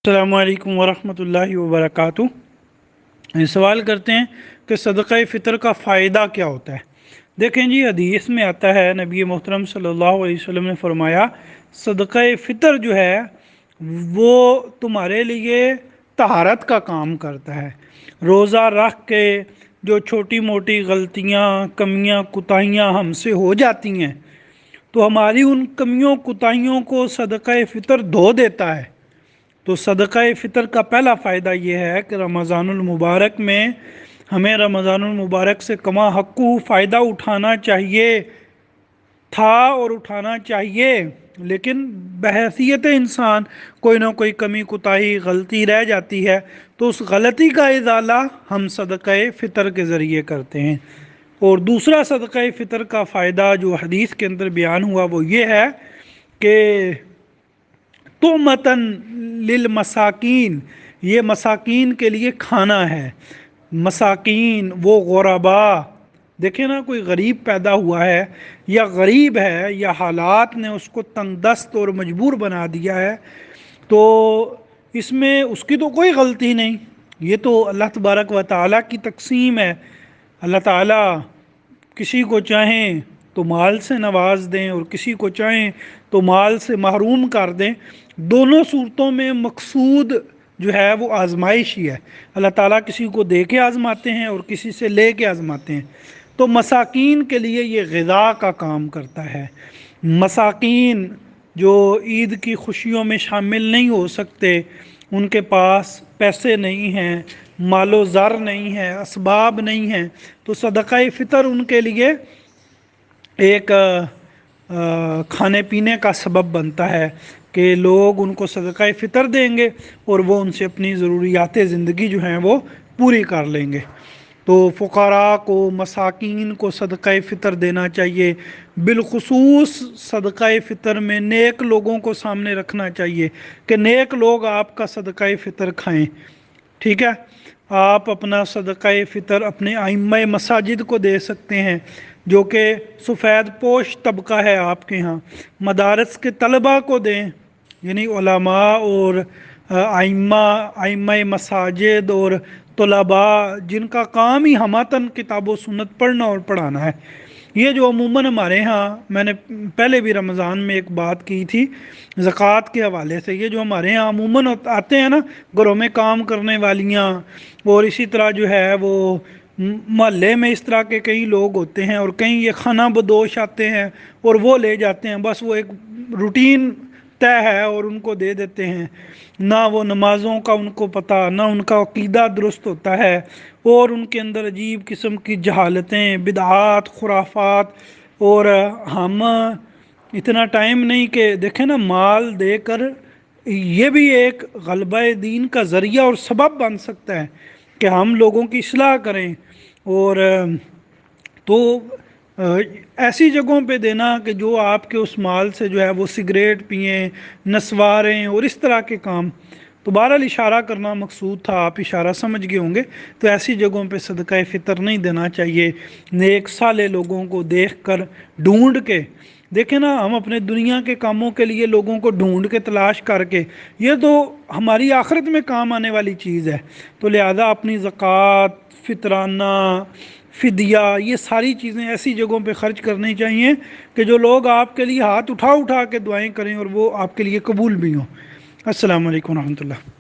السلام علیکم ورحمۃ اللہ وبرکاتہ۔ سوال کرتے ہیں کہ صدقہ فطر کا فائدہ کیا ہوتا ہے؟ دیکھیں جی، حدیث میں آتا ہے، نبی محترم صلی اللہ علیہ وسلم نے فرمایا صدقہ فطر جو ہے وہ تمہارے لیے طہارت کا کام کرتا ہے۔ روزہ رکھ کے جو چھوٹی موٹی غلطیاں، کمیاں، کوتاہیاں ہم سے ہو جاتی ہیں تو ہماری ان کمیوں کوتاہیوں کو صدقہ فطر دھو دیتا ہے۔ تو صدقہ فطر کا پہلا فائدہ یہ ہے کہ رمضان المبارک میں ہمیں رمضان المبارک سے کما حقہ فائدہ اٹھانا چاہیے تھا اور اٹھانا چاہیے، لیکن بحیثیت انسان کوئی نہ کوئی کمی کوتاہی غلطی رہ جاتی ہے، تو اس غلطی کا ازالہ ہم صدقہ فطر کے ذریعے کرتے ہیں۔ اور دوسرا صدقہ فطر کا فائدہ جو حدیث کے اندر بیان ہوا وہ یہ ہے کہ طعمتاً للمساکین، یہ مساکین کے لیے کھانا ہے۔ مساکین وہ غربا، دیکھیں نا، کوئی غریب پیدا ہوا ہے یا غریب ہے یا حالات نے اس کو تنگ دست اور مجبور بنا دیا ہے، تو اس میں اس کی تو کوئی غلطی نہیں، یہ تو اللہ تبارک و تعالیٰ کی تقسیم ہے۔ اللہ تعالیٰ کسی کو چاہیں تو مال سے نواز دیں اور کسی کو چاہیں تو مال سے محروم کر دیں، دونوں صورتوں میں مقصود جو ہے وہ آزمائش ہی ہے۔ اللہ تعالیٰ کسی کو دے کے آزماتے ہیں اور کسی سے لے کے آزماتے ہیں، تو مساکین کے لیے یہ غذا کا کام کرتا ہے۔ مساکین جو عید کی خوشیوں میں شامل نہیں ہو سکتے، ان کے پاس پیسے نہیں ہیں، مال و زر نہیں ہے، اسباب نہیں ہیں، تو صدقہ فطر ان کے لیے ایک کھانے پینے کا سبب بنتا ہے کہ لوگ ان کو صدقہ فطر دیں گے اور وہ ان سے اپنی ضروریات زندگی جو ہیں وہ پوری کر لیں گے۔ تو فقراء کو، مساکین کو صدقہ فطر دینا چاہیے۔ بالخصوص صدقہ فطر میں نیک لوگوں کو سامنے رکھنا چاہیے کہ نیک لوگ آپ کا صدقہ فطر کھائیں، ٹھیک ہے؟ آپ اپنا صدقہ فطر اپنے ائمہ مساجد کو دے سکتے ہیں جو کہ سفید پوش طبقہ ہے آپ کے ہاں، مدارس کے طلباء کو دیں، یعنی علماء اور ائمہ مساجد اور طلباء جن کا کام ہی ہماتن کتاب و سنت پڑھنا اور پڑھانا ہے۔ یہ جو عموماً ہمارے ہاں، میں نے پہلے بھی رمضان میں ایک بات کی تھی زکوٰۃ کے حوالے سے، یہ جو ہمارے ہاں عموماً آتے ہیں نا گھروں میں کام کرنے والیاں، اور اسی طرح جو ہے وہ محلے میں اس طرح کے کئی لوگ ہوتے ہیں، اور کہیں یہ خانہ بدوش آتے ہیں اور وہ لے جاتے ہیں، بس وہ ایک روٹین طے ہے اور ان کو دے دیتے ہیں، نہ وہ نمازوں کا ان کو پتہ، نہ ان کا عقیدہ درست ہوتا ہے، اور ان کے اندر عجیب قسم کی جہالتیں، بدعات، خرافات، اور ہم اتنا ٹائم نہیں کہ دیکھیں نا، مال دے کر یہ بھی ایک غلبہ دین کا ذریعہ اور سبب بن سکتا ہے کہ ہم لوگوں کی اصلاح کریں، اور تو ایسی جگہوں پہ دینا کہ جو آپ کے اس مال سے جو ہے وہ سگریٹ پئیں، نسواریں اور اس طرح کے کام، تو بہرحال اشارہ کرنا مقصود تھا، آپ اشارہ سمجھ گئے ہوں گے، تو ایسی جگہوں پہ صدقہ فطر نہیں دینا چاہیے۔ نیک صالح لوگوں کو دیکھ کر ڈھونڈ کے، دیکھیں نا، ہم اپنے دنیا کے کاموں کے لیے لوگوں کو ڈھونڈ کے تلاش کر کے، یہ تو ہماری آخرت میں کام آنے والی چیز ہے، تو لہذا اپنی زکوٰۃ، فطرانہ، فدیہ، یہ ساری چیزیں ایسی جگہوں پہ خرچ کرنی چاہیے کہ جو لوگ آپ کے لیے ہاتھ اٹھا اٹھا کے دعائیں کریں اور وہ آپ کے لیے قبول بھی ہوں۔ السلام علیکم ورحمۃ اللہ۔